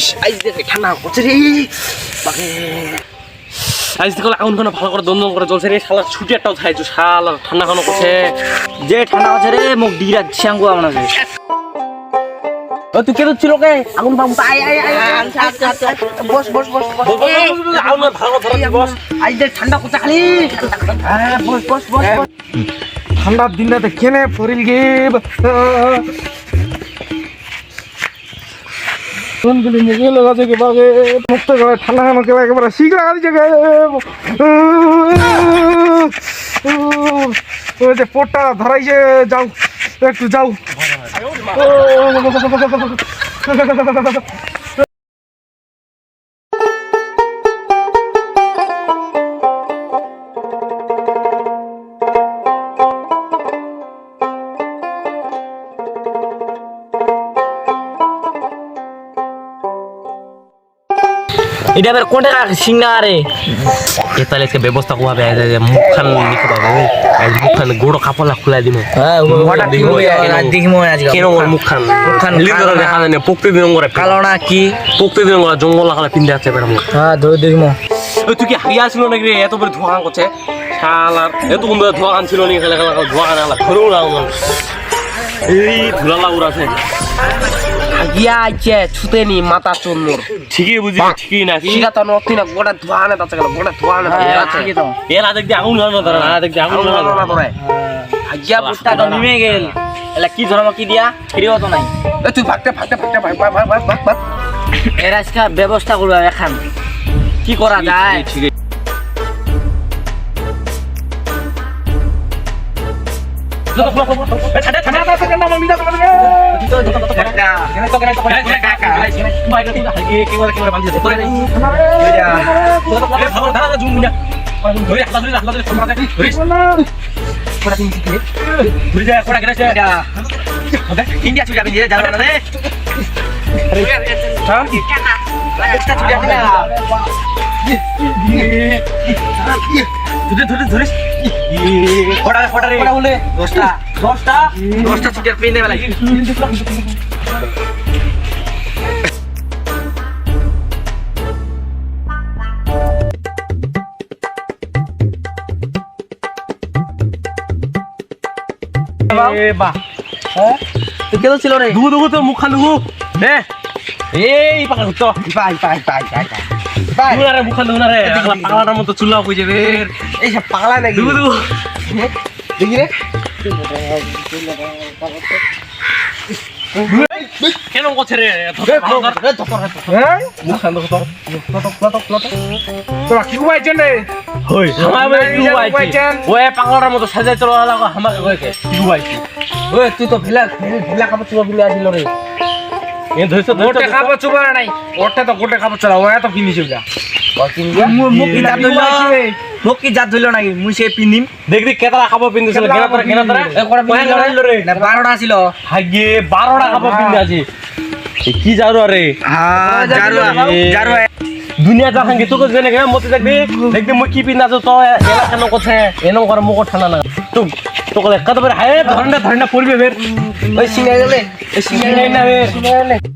ইস আইস দেখে ঠান্ডা করছে রে বাকে আইস দেখো আগুন কোনো ভালো করে দন্দন করে জ্বলছে রে শালা ছুটি একটাও খাইছো শালা ঠান্ডা কোনো করছে যে ঠান্ডা আছে রে মুখ ডিরা শ্যাঙ্গু আপনাকে ও তুই কেন ছিল কে আগুন বাবু আয় বস বস বস বস আগুন ভালো করে ধরে বস আইস দেখ ঠান্ডা করছে খালি হ্যাঁ বস বস বস ঠান্ডার দিনটাতে কেনে পড়িল গে কোনগুলি মুখে লাগাছে কে বাগে মুক্ত করে ঠান্ডা খানো কে একেবারে শিখ লাগা দিছে গে ওই যে পোটটা ধরাইছে যাও একটু যাও এটা আবার কোন টাকা সিংনা রে ये ताले इसके व्यवस्था को आवे मुखन लिख पावे मुखन गोड़ कापला खुला दिनो হ্যাঁ ওটা কি হই দেখিমো আজকে কেন ওর মুখখান লিদর দেখা যায় না পোকতে দিন করে কালো না কি পোকতে দিন করে জঙ্গল লাগালে পিন্দে আছে বেড়া হ্যাঁ ধরে দেখিমো ওই তুই কি হাইয়া ছিল নাকি রে এত বড় ধোঁয়া করছে শালার এত বন্ধ ধোঁয়া ছিল নি খেলা খেলা ধোঁয়া না খরু না এই ধুলা লাগুর আছে গিয়া আইছে ছুতে নি মাথা চন্নর ঠিকই বুঝি ঠিকই না কি সিগা তো নতি না গোটা ধোয়া না তাতে গেল গোটা ধোয়া না ঠিকই তো এর আদেক দি আগুন না ধরে না আদেক দি আগুন না ধরে আগিয়া পুষ্টা তো নিমে গেল এলা কি ধরম কি দিয়া ফিরিও তো নাই এ তুই ভাগতে ভাগ এর আজকে ব্যবস্থা করব এখন কি করা যায় ঠিক দশটা ছুটির পেন দেবে লাগে তুই কেন ছিল রে দুগু দুগু তোর মুখখান দুগু এই পাকা তো ভাই দুনারে মুখখান দুনারে পাগলাটার মতো চুল্লাও কই যাবে এই সব পাগলা নাকি দুগু দুগু দেখি রে কেন করছে রে মুখখান দুগু তোরা কি ঘুমাইছেন রে হই আমারে কি হইছে ওই পাগলাটার মতো সাজাই চলা লাগা আমাকে কইছে কি হইছে ওই তুই তো ভিলা কাপড় চুপড় ভিলা আসিল রে এ ধইছো গোটে খাবো চুবারে নাই ওটা তো গোটে খাবো চলা ওয়া তো কিনিছে ওটা মুখি জাত ধইল নাকি মুই সে পিনিম দেখ দেখ কেতরা খাবো পিন্দিছিল কেনতরা একবার রে 12টা ছিল হাইয়ে 12টা খাবো পিন্দি আছে কি জারু আরে হ্যাঁ জারু দুনিয়া যা হাঙ্গি তোকে জেনে গেম মতে দেখবি দেখবি মই কি পিন্দাছ তো এলা কেন কথা এনং করে মুখ ঠান্ডা না তো তোকে কত বের হায় ধরনা পড়বে বের ওই সিঙ্গা গেলে সিঙ্গা না বে